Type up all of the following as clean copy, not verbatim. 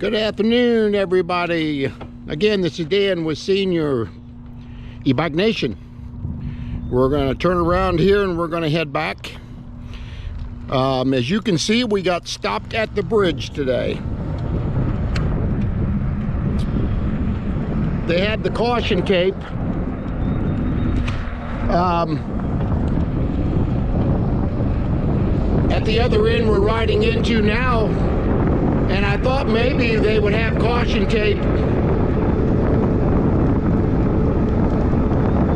Good afternoon, everybody. Again, this is Dan with Senior E-Bike Nation. We're going to turn around here and we're going to head back. As you can see, we got stopped at the bridge today. They had the caution tape. At the other end we're riding into now, and I thought maybe they would have caution tape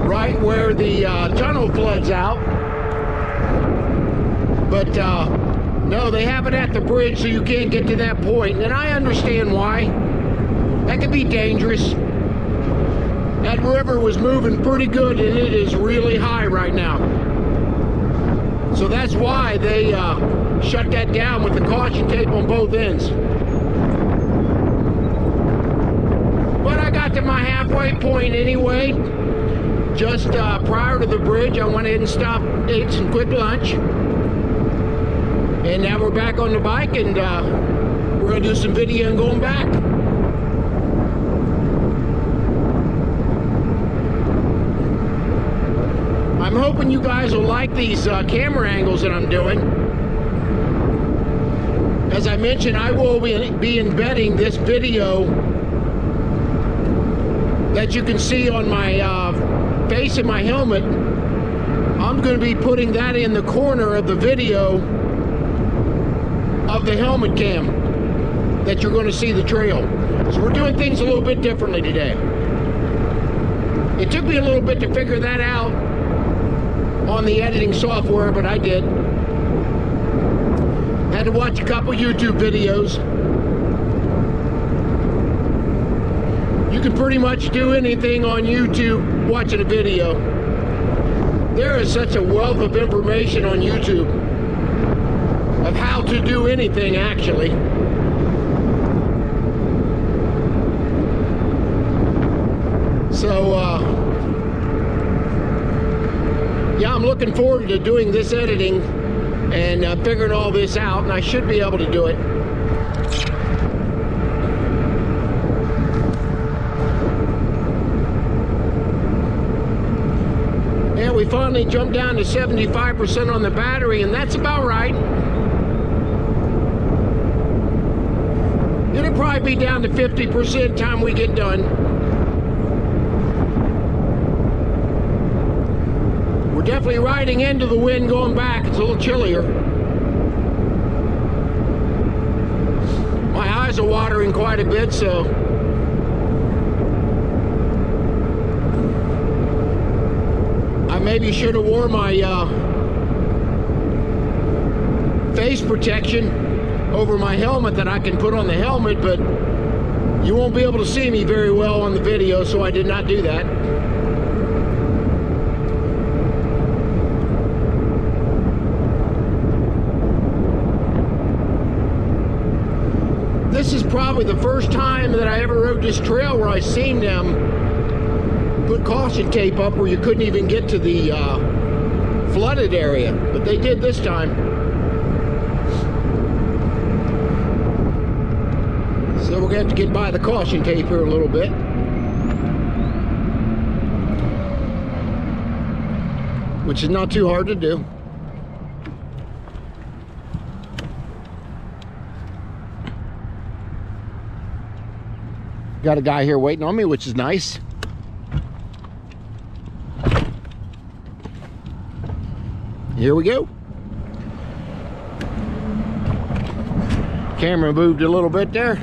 right where the tunnel floods out, but no, they have it at the bridge, so you can't get to that point. And I understand why. That could be dangerous. That river was moving pretty good, and it is really high right now. So that's why they shut that down with the caution tape on both ends. But I got to my halfway point anyway. Just prior to the bridge, I went ahead and stopped, ate some quick lunch. And now we're back on the bike, and we're going to do some video and going back. I'm hoping you guys will like these camera angles that I'm doing. As I mentioned, I will be embedding this video that you can see on my face in my helmet. I'm going to be putting that in the corner of the video of the helmet cam that you're going to see the trail. So we're doing things a little bit differently today. It took me a little bit to figure that out on the editing software, but I did. Had to watch a couple YouTube videos. You can pretty much do anything on YouTube watching a video. There is such a wealth of information on YouTube of how to do anything, actually. So yeah, I'm looking forward to doing this editing and figuring all this out, and I should be able to do it. And we finally jumped down to 75% on the battery, and that's about right. It'll probably be down to 50% time we get done. Definitely riding into the wind going back. It's a little chillier. My eyes are watering quite a bit, so I maybe should have worn my face protection over my helmet that I can put on the helmet, but you won't be able to see me very well on the video, so I did not do that. This is probably the first time that I ever rode this trail where I seen them put caution tape up where you couldn't even get to the flooded area, but they did this time. So we're gonna have to get by the caution tape here a little bit. Which is not too hard to do. Got a guy here waiting on me, which is nice. Here we go. Camera moved a little bit there.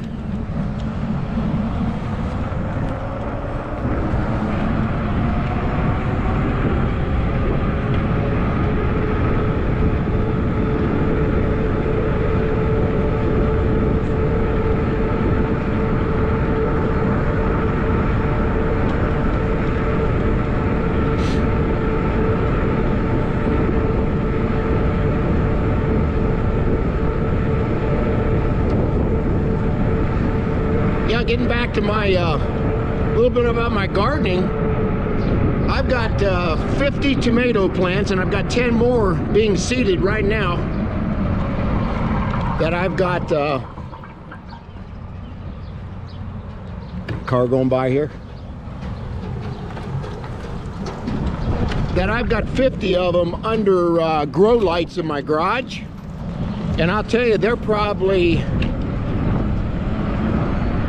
Getting back to my little bit about my gardening. I've got 50 tomato plants, and I've got 10 more being seeded right now that I've got car going by here, that I've got 50 of them under grow lights in my garage. And I'll tell you, they're probably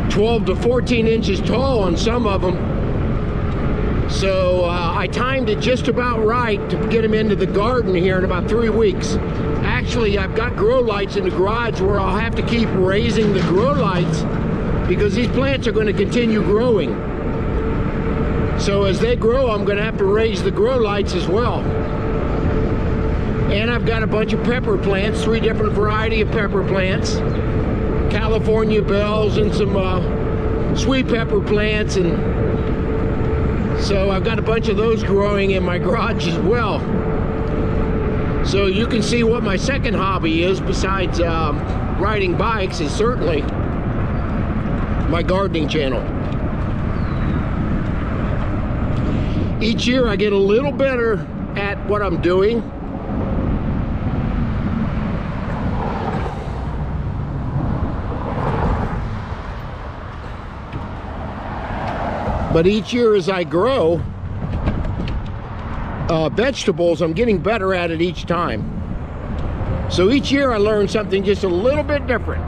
12 to 14 inches tall on some of them. So I timed it just about right to get them into the garden here in about 3 weeks. Actually, I've got grow lights in the garage where I'll have to keep raising the grow lights because these plants are going to continue growing. So as they grow, I'm going to have to raise the grow lights as well. And I've got a bunch of pepper plants, 3 different variety of pepper plants, California bells and some sweet pepper plants, and so I've got a bunch of those growing in my garage as well. So you can see what my second hobby is besides riding bikes is certainly my gardening channel. Each year I get a little better at what I'm doing. But each year as I grow vegetables, I'm getting better at it each time. So each year I learn something just a little bit different.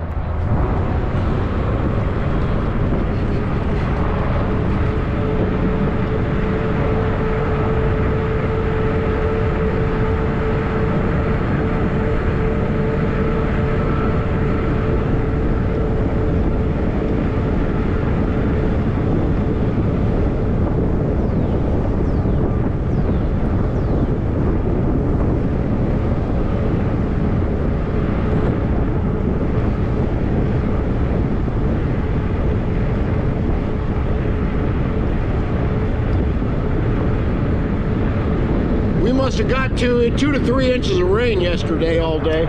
Must have got to 2 to 3 inches of rain yesterday all day.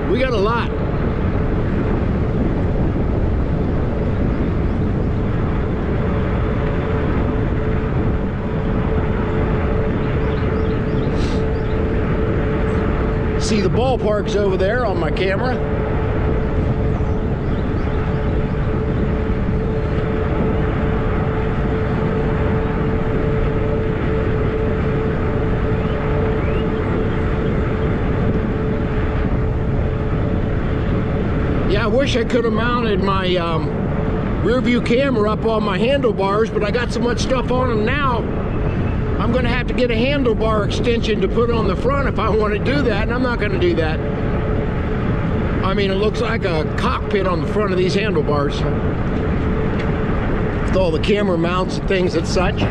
We got a lot. See the ballparks over there on my camera. I wish I could have mounted my rear view camera up on my handlebars, but I got so much stuff on them now, I'm going to have to get a handlebar extension to put on the front if I want to do that, and I'm not going to do that. I mean, it looks like a cockpit on the front of these handlebars with all the camera mounts and things and such.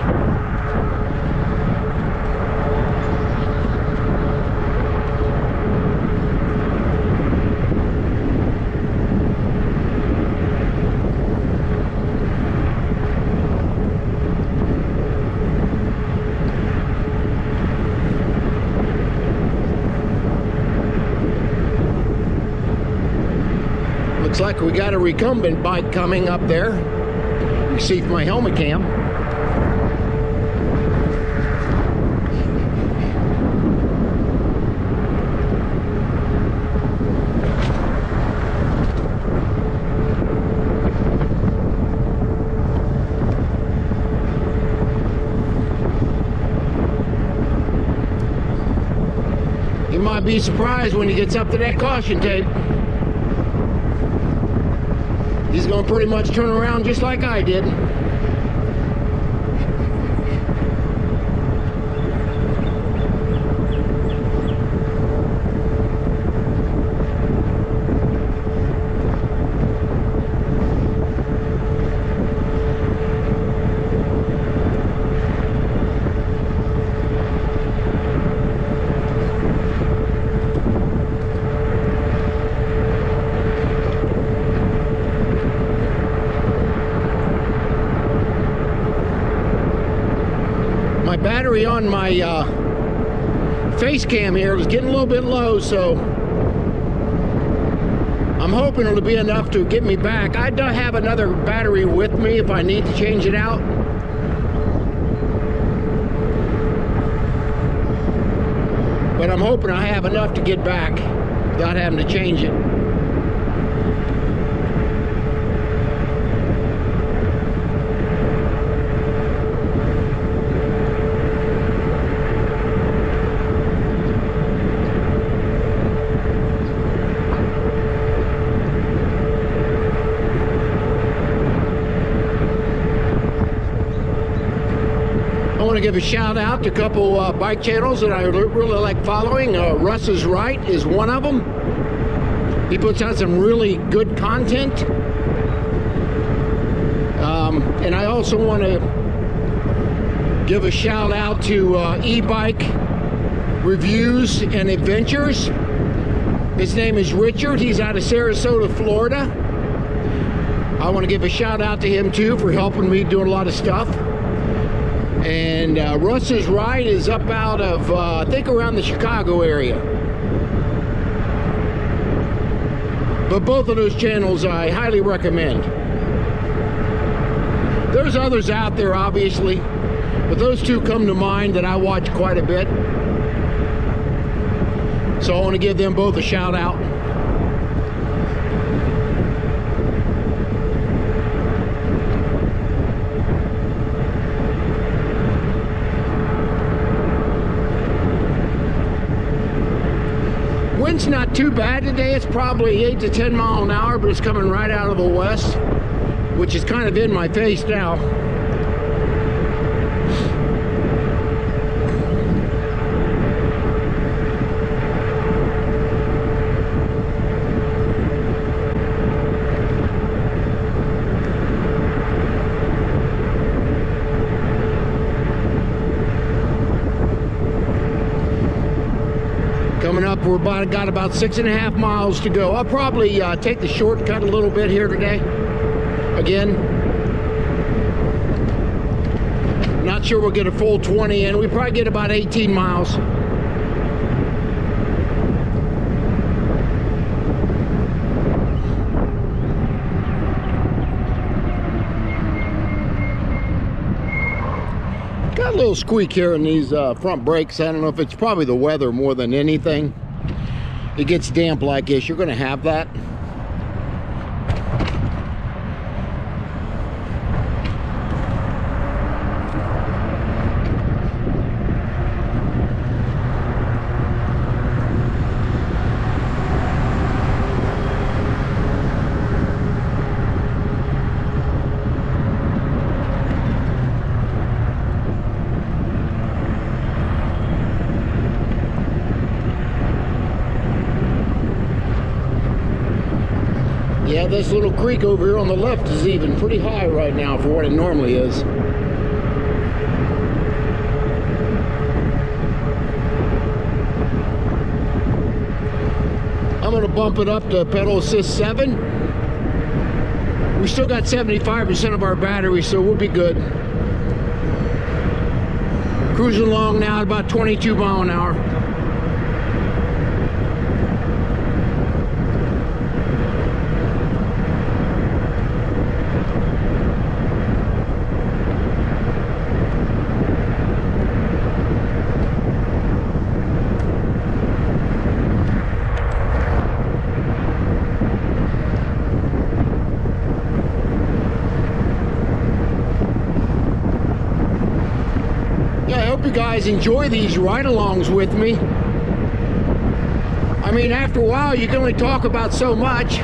Looks like we got a recumbent bike coming up there. You can see from my helmet cam. You might be surprised when he gets up to that caution tape. He's going to pretty much turn around just like I did. Battery on my face cam here was getting a little bit low, so I'm hoping it'll be enough to get me back. I don't have another battery with me if I need to change it out. But I'm hoping I have enough to get back without having to change it. give a shout out to a couple bike channels that I really like following. Russ is Right is one of them. He puts out some really good content. And I also want to give a shout out to e-bike reviews and adventures. His name is Richard. He's out of Sarasota, Florida. I want to give a shout out to him too for helping me doing a lot of stuff. And Russ's Ride is up out of, I think, around the Chicago area. But both of those channels I highly recommend. There's others out there, obviously, but those two come to mind that I watch quite a bit. So I want to give them both a shout out. Wind's not too bad today. It's probably 8 to 10 miles an hour, but it's coming right out of the west, which is kind of in my face now. Coming up, we're got about 6.5 miles to go. I'll probably take the shortcut a little bit here today. Again, not sure we'll get a full 20 in. We probably get about 18 miles. Got a little squeak here in these front brakes. I don't know if it's probably the weather more than anything. It gets damp like this. You're going to have that. Yeah, this little creek over here on the left is even pretty high right now for what it normally is. I'm going to bump it up to pedal assist 7. We still got 75% of our battery, so we'll be good. Cruising along now at about 22 miles an hour. You guys enjoy these ride-alongs with me. I mean, after a while you can only talk about so much,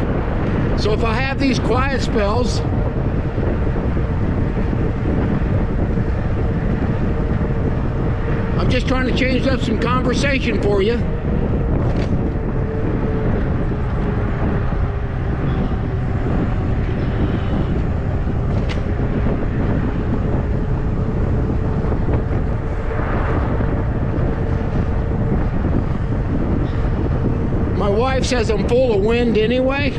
so if I have these quiet spells, I'm just trying to change up some conversation for you. My wife says I'm full of wind anyway.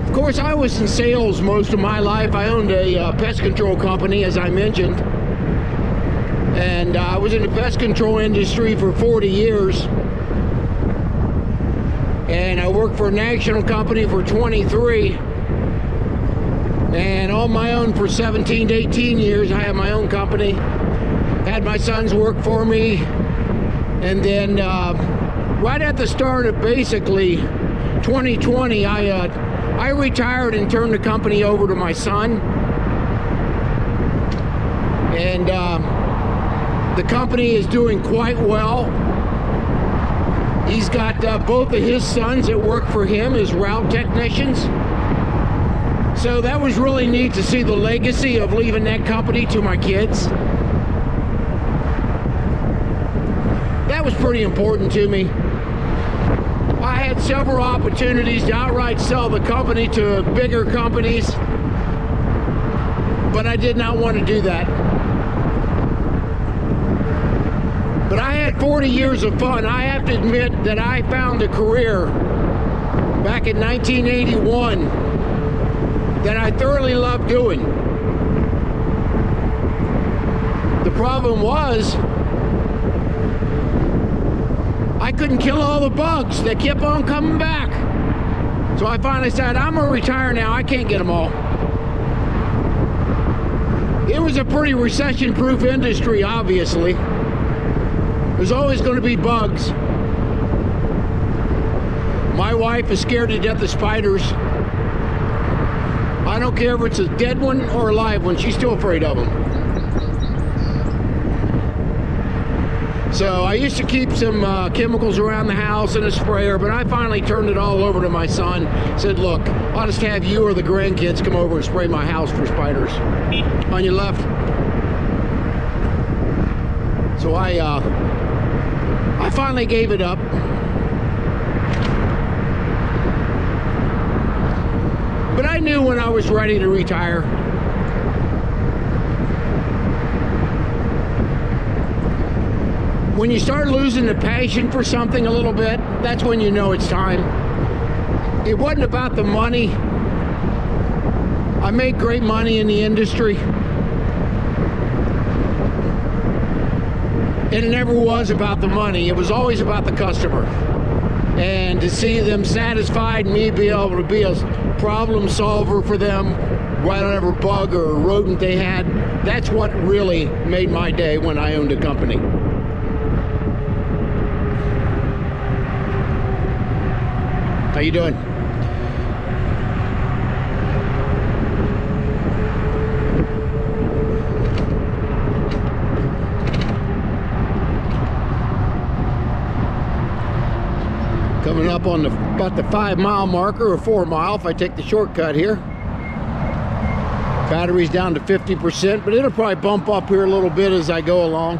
Of course, I was in sales most of my life. I owned a pest control company, as I mentioned. And I was in the pest control industry for 40 years. And I worked for a national company for 23. And on my own for 17 to 18 years. I had my own company. Had my sons work for me. And then right at the start of basically 2020, I retired and turned the company over to my son. And the company is doing quite well. He's got both of his sons that work for him as route technicians. So that was really neat to see the legacy of leaving that company to my kids. that was pretty important to me. I had several opportunities to outright sell the company to bigger companies, but I did not want to do that. But I had 40 years of fun. I have to admit that I found a career back in 1981 that I thoroughly loved doing. The problem was, I couldn't kill all the bugs that kept on coming back. So I finally said, I'm gonna retire now. I can't get them all. It was a pretty recession-proof industry, obviously. There's always going to be bugs. My wife is scared to death of spiders. I don't care if it's a dead one or a live one, she's still afraid of them. So I used to keep some chemicals around the house and a sprayer, but I finally turned it all over to my son. Said, look, I'll just have you or the grandkids come over and spray my house for spiders. On your left. So I finally gave it up. But I knew when I was ready to retire. When you start losing the passion for something a little bit, that's when you know it's time. It wasn't about the money. I made great money in the industry. And it never was about the money. It was always about the customer. And to see them satisfied, me be able to be a problem solver for them, whatever bug or rodent they had, that's what really made my day when I owned a company. How you doing? Coming up on about the 5-mile marker, or 4 mile if I take the shortcut here. Battery's down to 50%, but it'll probably bump up here a little bit as I go along.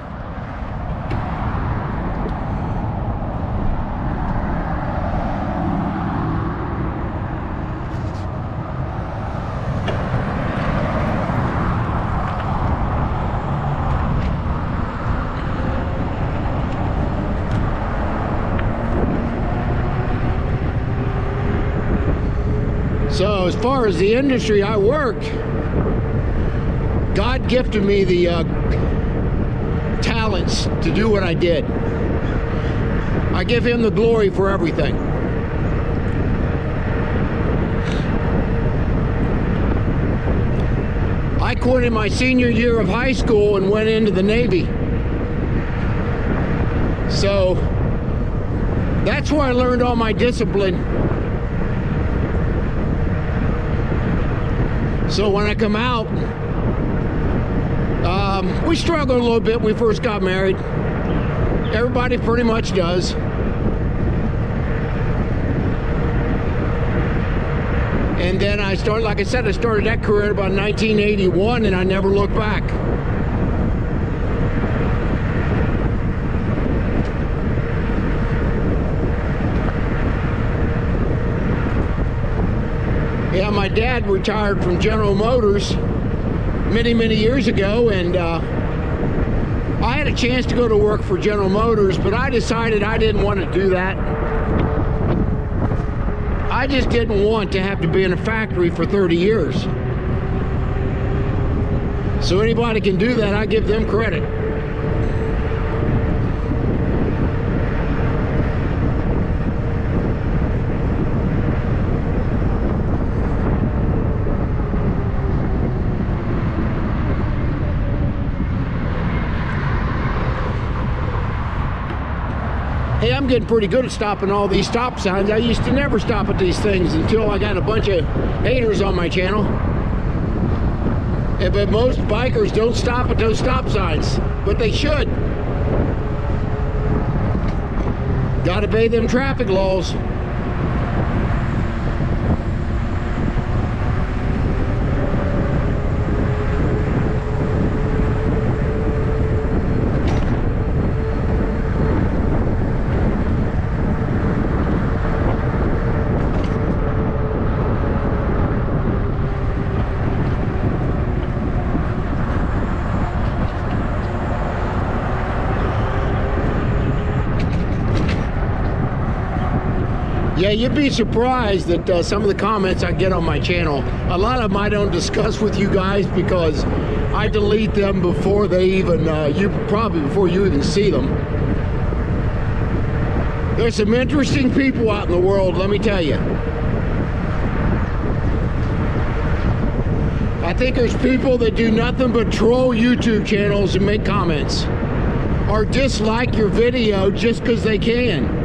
So as far as the industry I worked, God gifted me the talents to do what I did. I give him the glory for everything. I quit in my senior year of high school and went into the Navy. So that's where I learned all my discipline. So when I come out, we struggled a little bit when we first got married. Everybody pretty much does. And then I started, like I said, I started that career about 1981 and I never looked back. Yeah, my dad retired from General Motors many years ago, and I had a chance to go to work for General Motors, but I decided I didn't want to do that. I just didn't want to have to be in a factory for 30 years. So anybody can do that, I give them credit. Hey, I'm getting pretty good at stopping all these stop signs. I used to never stop at these things until I got a bunch of haters on my channel. But most bikers don't stop at those stop signs, but they should. Gotta obey them traffic laws. Yeah, you'd be surprised that some of the comments I get on my channel, a lot of them I don't discuss with you guys because I delete them before they even, before you even see them. There's some interesting people out in the world, let me tell you. I think there's people that do nothing but troll YouTube channels and make comments or dislike your video just because they can.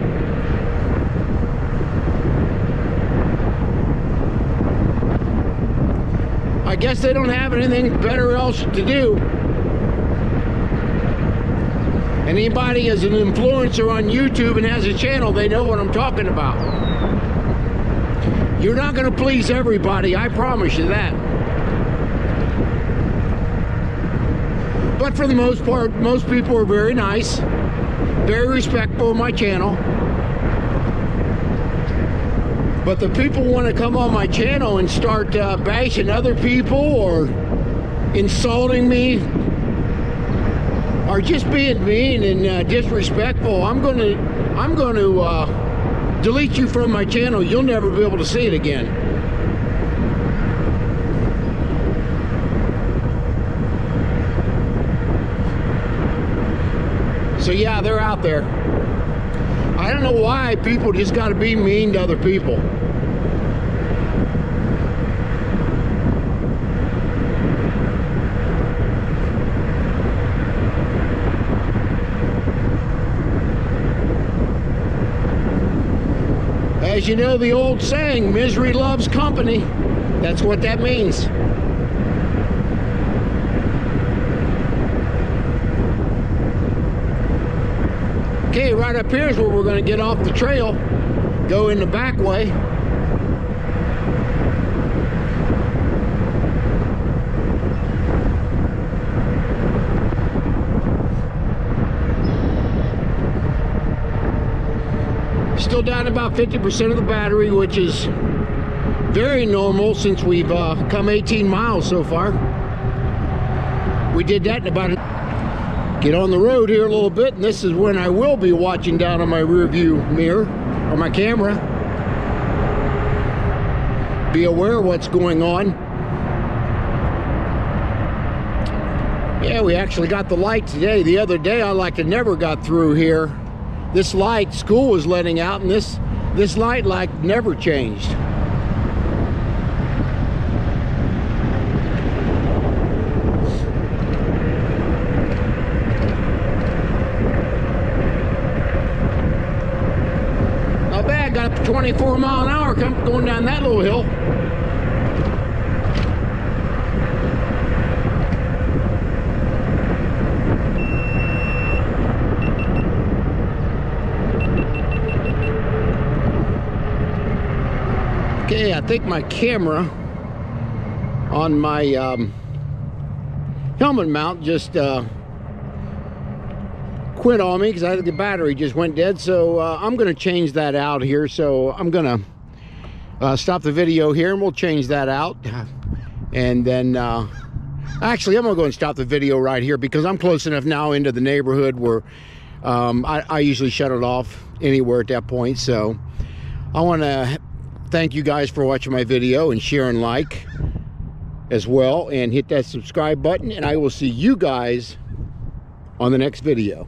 I guess they don't have anything better else to do. Anybody is an influencer on YouTube and has a channel, they know what I'm talking about. You're not going to please everybody, I promise you that. But for the most part, most people are very nice, very respectful of my channel. But the people want to come on my channel and start bashing other people or insulting me or just being mean and disrespectful. I'm going to delete you from my channel. You'll never be able to see it again. So yeah, they're out there. I don't know why people just got to be mean to other people. As you know, the old saying, misery loves company. That's what that means. Okay, right up here is where we're going to get off the trail, go in the back way. Still down about 50% of the battery, which is very normal since we've come 18 miles so far. We did that in about get on the road here a little bit, and this is when I will be watching down on my rear view mirror or my camera. Be aware of what's going on. Yeah, we actually got the light today. The other day I like to never got through here. This light, school was letting out, and this light like never changed. Not bad, got up to 24 mile an hour going down that little hill. Okay, I think my camera on my helmet mount just quit on me because I think the battery just went dead. So I'm going to change that out here. So I'm going to stop the video here and we'll change that out. And then actually I'm going to go and stop the video right here because I'm close enough now into the neighborhood where I usually shut it off anywhere at that point. So I want to thank you guys for watching my video and share and like as well, and hit that subscribe button, and I will see you guys on the next video.